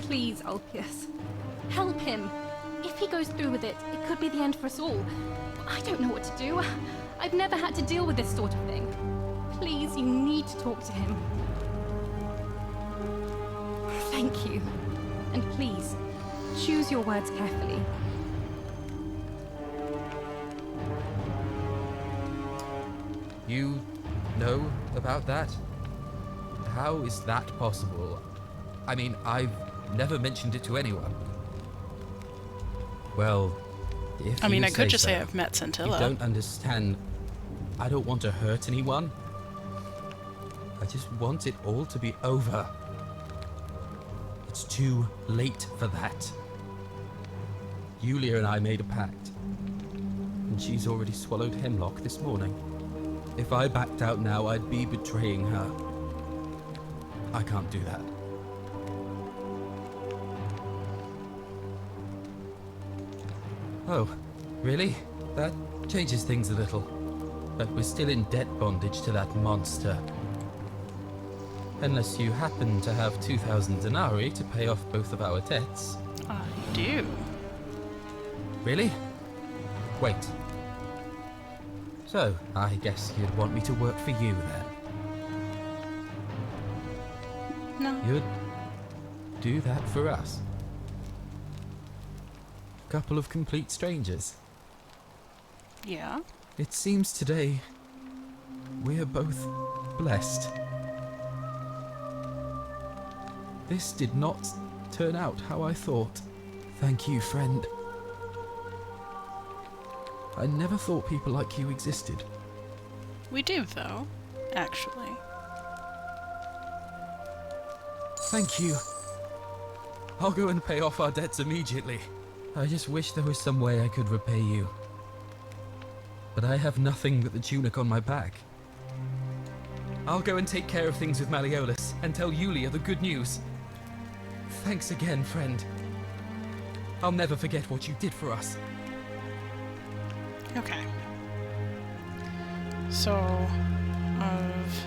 Please, Ulpius. Help him. If he goes through with it, it could be the end for us all. I don't know what to do. I've never had to deal with this sort of thing. Please, you need to talk to him. Thank you. And please, choose your words carefully. You know about that? How is that possible? I mean, I've never mentioned it to anyone. Well, if I mean, you I could just so. say I've met Scintilla. You don't understand. I don't want to hurt anyone. I just want it all to be over. It's too late for that. Yulia and I made a pact, and she's already swallowed hemlock this morning. If I backed out now, I'd be betraying her. I can't do that. Oh, really? That changes things a little. But we're still in debt bondage to that monster. Unless you happen to have 2,000 denarii to pay off both of our debts. I do. Really? Wait. So, I guess you'd want me to work for you then? No. You'd do that for us? Couple of complete strangers? Yeah. It seems today we're both blessed. This did not turn out how I thought. Thank you, friend. I never thought people like you existed. We do, though, actually. Thank you. I'll go and pay off our debts immediately. I just wish there was some way I could repay you. But I have nothing but the tunic on my back. I'll go and take care of things with Malleolus and tell Yulia the good news. Thanks again, friend. I'll never forget what you did for us. Okay. So, I've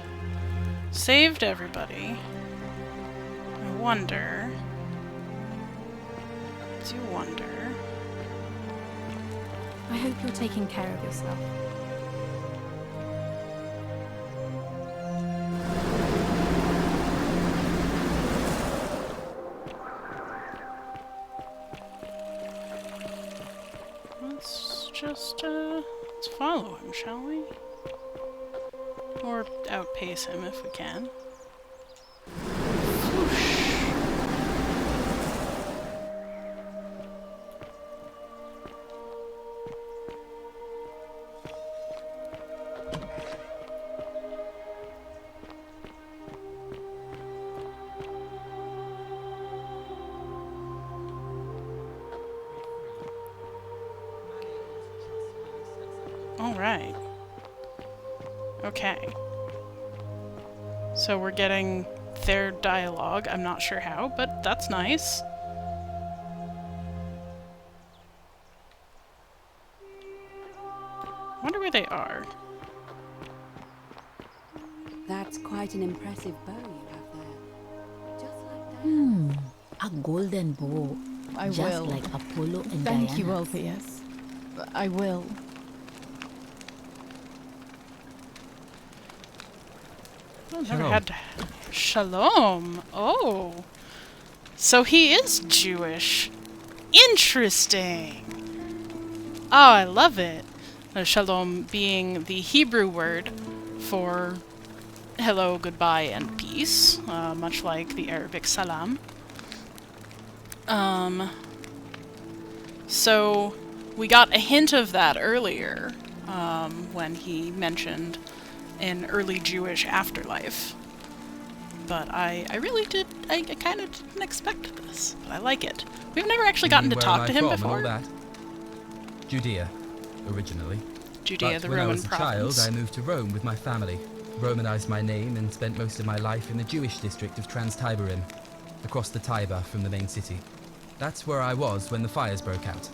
saved everybody. I wonder... I hope you're taking care of yourself. Let's follow him, shall we? Or outpace him if we can. Alright. Okay. So we're getting their dialogue. I'm not sure how, but that's nice. I wonder where they are. That's quite an impressive bow you have there. Just like that. A golden bow. I just will. like Apollo and Thank you, Diana. Orpheus. I will. I've never Shalom. had Shalom. Oh. So he is Jewish. Interesting. Oh, I love it. Shalom being the Hebrew word for hello, goodbye, and peace, much like the Arabic salam. So we got a hint of that earlier, when he mentioned an early Jewish afterlife. But I really did, I kind of didn't expect this, but I like it. We've never actually gotten to Where talk am to I him from and all before. that? Judea, originally. Judea, But the when I Roman was a province. child, I moved to Rome with my family, Romanized my name, and spent most of my life in the Jewish district of Trans-Tiberim, across the Tiber from the main city. That's where I was when the fires broke out.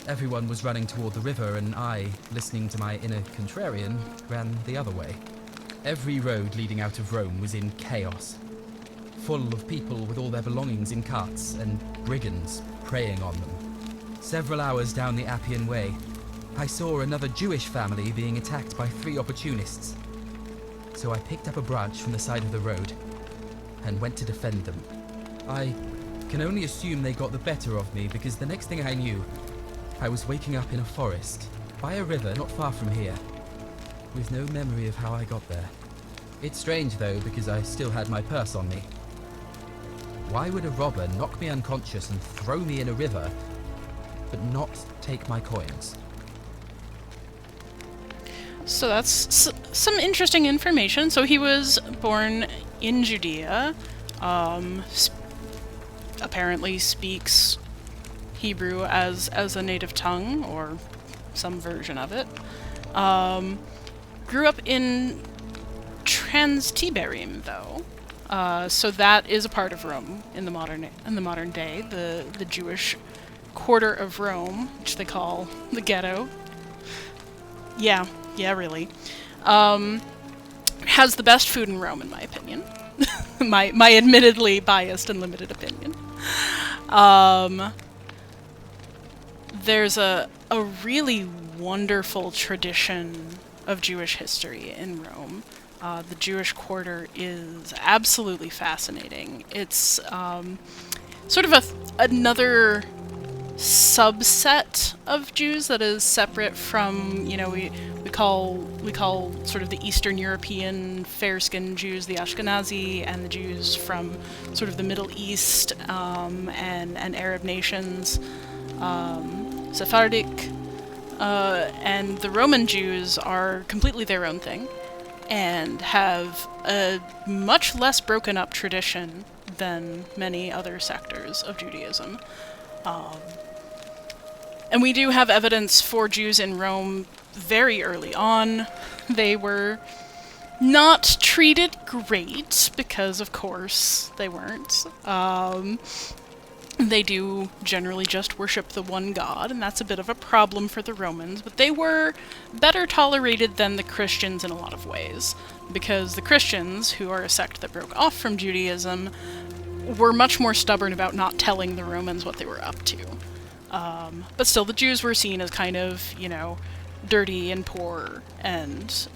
Everyone was running toward the river, and I, listening to my inner contrarian, ran the other way. Every road leading out of Rome was in chaos, full of people with all their belongings in carts, and brigands preying on them. Several hours down the Appian Way, I saw another Jewish family being attacked by 3 opportunists. So I picked up a branch from the side of the road and went to defend them. I can only assume they got the better of me, because the next thing I knew, I was waking up in a forest, by a river not far from here, with no memory of how I got there. It's strange though, because I still had my purse on me. Why would a robber knock me unconscious and throw me in a river, but not take my coins? So that's some interesting information. So he was born in Judea, apparently speaks Hebrew as a native tongue, or some version of it. Grew up in Trans-Tiberim, though. So that is a part of Rome in the modern day, the Jewish quarter of Rome, which they call the ghetto. Yeah, really. Has the best food in Rome, in my opinion. my admittedly biased and limited opinion. There's a really wonderful tradition of Jewish history in Rome. The Jewish quarter is absolutely fascinating. It's sort of another subset of Jews that is separate from, we call sort of the Eastern European fair-skinned Jews the Ashkenazi, and the Jews from sort of the Middle East and Arab nations, Sephardic, and the Roman Jews are completely their own thing and have a much less broken up tradition than many other sectors of Judaism. And we do have evidence for Jews in Rome very early on. They were not treated great, because of course they weren't. They do generally just worship the one God, and that's a bit of a problem for the Romans, but they were better tolerated than the Christians in a lot of ways, because the Christians, who are a sect that broke off from Judaism, were much more stubborn about not telling the Romans what they were up to. But still, the Jews were seen as kind of, dirty and poor and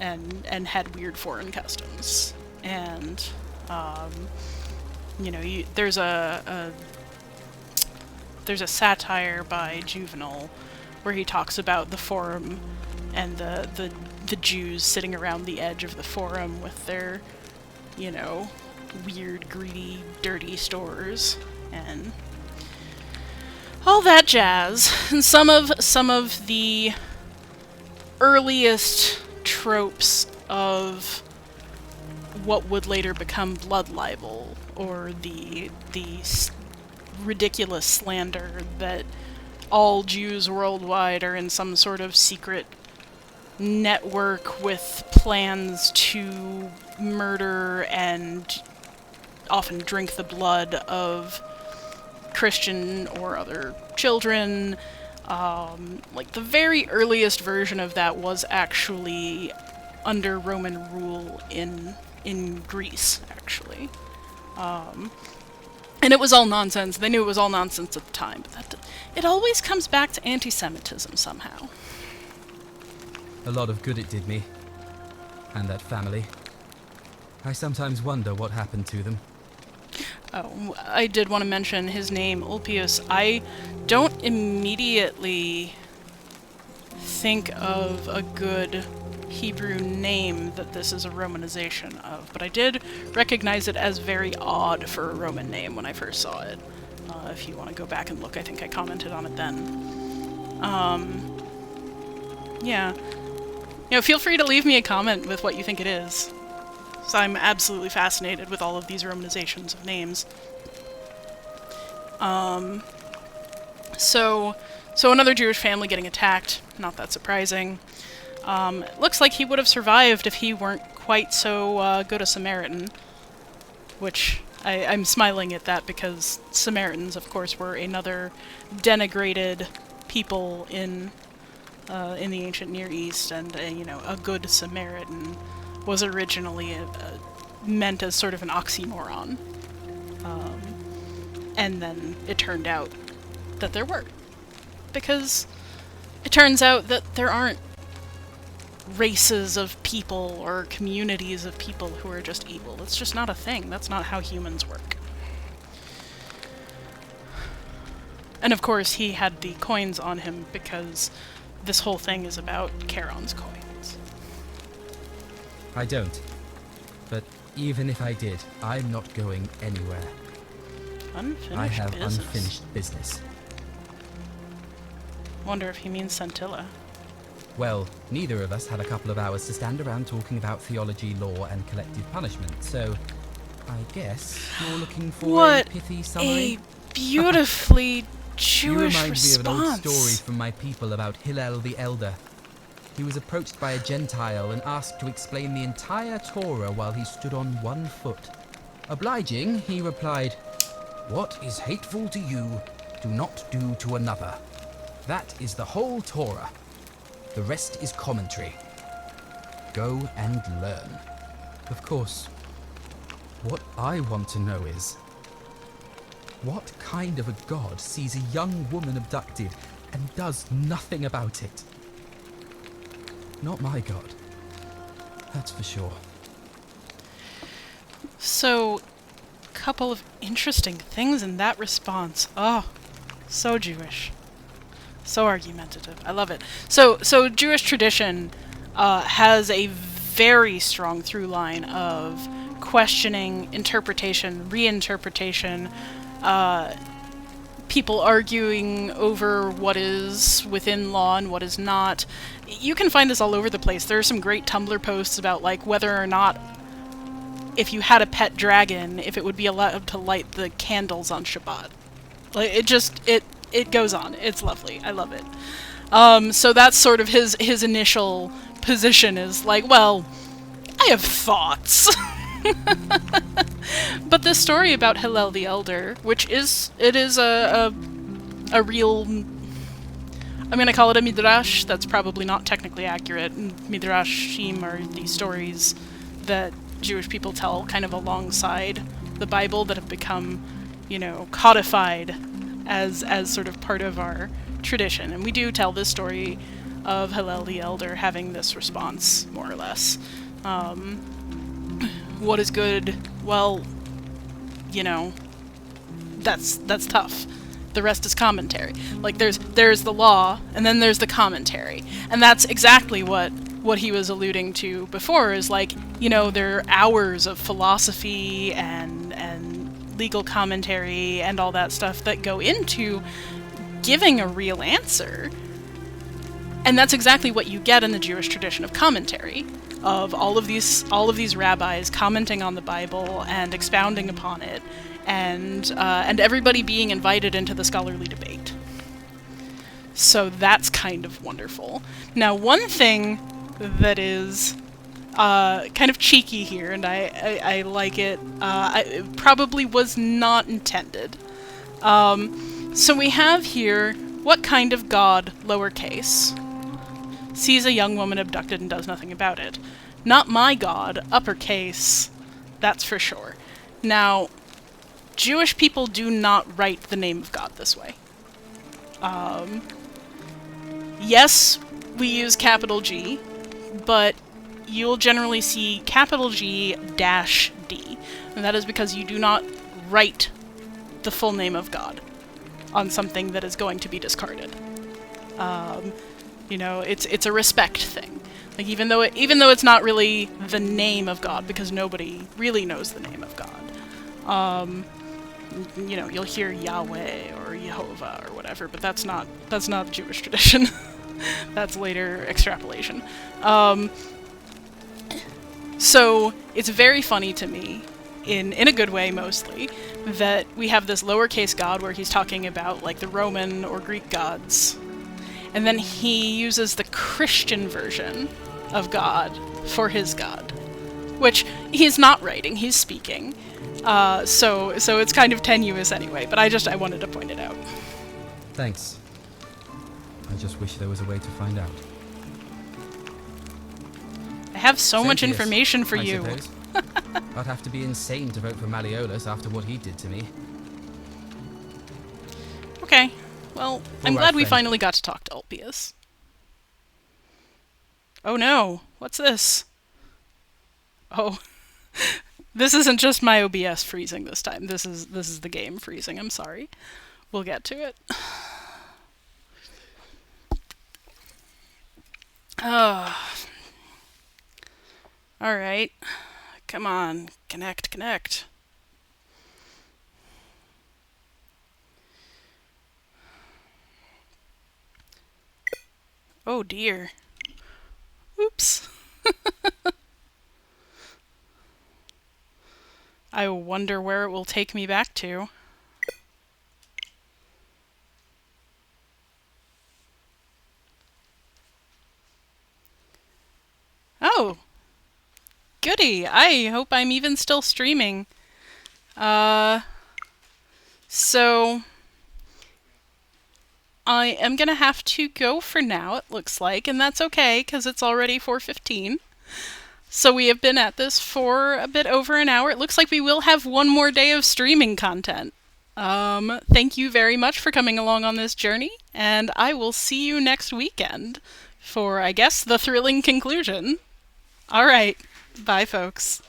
had weird foreign customs. And, there's a satire by Juvenal where he talks about the Forum and the Jews sitting around the edge of the Forum with their, weird, greedy, dirty stores and all that jazz. And some of the earliest tropes of what would later become blood libel, or the ridiculous slander that all Jews worldwide are in some sort of secret network with plans to murder and often drink the blood of Christian or other children. Like the very earliest version of that was actually under Roman rule in Greece, actually. And it was all nonsense. They knew it was all nonsense at the time, but it always comes back to anti-Semitism somehow. A lot of good it did me. And that family. I sometimes wonder what happened to them. Oh, I did want to mention his name, Ulpius. I don't immediately think of a good Hebrew name that this is a Romanization of, but I did recognize it as very odd for a Roman name when I first saw it. If you want to go back and look, I think I commented on it then. Yeah. You know, feel free to leave me a comment with what you think it is. So I'm absolutely fascinated with all of these Romanizations of names. So another Jewish family getting attacked, not that surprising. It looks like he would have survived if he weren't quite so good a Samaritan, which I'm smiling at that because Samaritans, of course, were another denigrated people in the ancient Near East, and you know, a good Samaritan was originally meant as sort of an oxymoron, and then it turned out that there were, because it turns out that there aren't races of people or communities of people who are just evil. It's just not a thing. That's not how humans work. And of course he had the coins on him because this whole thing is about Charon's coins. I don't. But even if I did, I'm not going anywhere. Unfinished I have business. unfinished business. Wonder if he means Scintilla. Well, neither of us had a couple of hours to stand around talking about theology, law, and collective punishment, so I guess you're looking for What a pithy summary? a beautifully Jewish You remind response. me of an old story from my people about Hillel the Elder. He was approached by a Gentile and asked to explain the entire Torah while he stood on one foot. Obliging, he replied, "What is hateful to you, do not do to another. That is the whole Torah. The rest is commentary. Go and learn." Of course, what I want to know is, what kind of a god sees a young woman abducted and does nothing about it? Not my god. That's for sure. So, couple of interesting things in that response. Oh, so Jewish. So argumentative. I love it. So Jewish tradition has a very strong through line of questioning, interpretation, reinterpretation, people arguing over what is within law and what is not. You can find this all over the place. There are some great Tumblr posts about like whether or not, if you had a pet dragon, if it would be allowed to light the candles on Shabbat. Like it goes on. It's lovely. I love it. So that's sort of his initial position is like, well, I have thoughts. But this story about Hillel the Elder, which is a real, I'm going to call it a midrash. That's probably not technically accurate. Midrashim are these stories that Jewish people tell kind of alongside the Bible that have become, you know, codified as sort of part of our tradition. And we do tell this story of Hillel the Elder having this response, more or less. What is good? Well, you know, that's tough. The rest is commentary. Like there's the law, and then there's the commentary. And that's exactly what he was alluding to before, is like, you know, there are hours of philosophy and legal commentary and all that stuff that go into giving a real answer. And that's exactly what you get in the Jewish tradition of commentary, of all of these rabbis commenting on the Bible and expounding upon it, and everybody being invited into the scholarly debate. So that's kind of wonderful. Now, one thing that is kind of cheeky here, and I like it, it probably was not intended. So we have here, what kind of god, lowercase, sees a young woman abducted and does nothing about it? Not my God, uppercase, that's for sure. Now, Jewish people do not write the name of God this way. Yes, we use capital G, but you'll generally see capital G dash D, and that is because you do not write the full name of God on something that is going to be discarded. You know, it's a respect thing. Like even though it's not really the name of God, because nobody really knows the name of God. You know, you'll hear Yahweh or Jehovah or whatever, but that's not Jewish tradition. That's later extrapolation. So it's very funny to me, in a good way mostly, that we have this lowercase God where he's talking about like the Roman or Greek gods, and then he uses the Christian version of God for his God, which he's not writing, he's speaking. So it's kind of tenuous anyway, but I wanted to point it out. Thanks. I just wish there was a way to find out. I have so much Sentius, information for I you. suppose. I'd have to be insane to vote for Malleolus after what he did to me. Okay, well, I'm All glad right, we then. finally got to talk to Ulpius. Oh no, what's this? Oh, this isn't just my OBS freezing this time. This is the game freezing. I'm sorry. We'll get to it. Oh. All right. Come on, connect. Oh dear. Oops. I wonder where it will take me back to. Oh. Goody. I hope I'm even still streaming. So I am gonna have to go for now, it looks like, and that's okay, because it's already 4:15. So we have been at this for a bit over an hour. It looks like we will have one more day of streaming content. Thank you very much for coming along on this journey, and I will see you next weekend for, I guess, the thrilling conclusion. Alright, bye folks.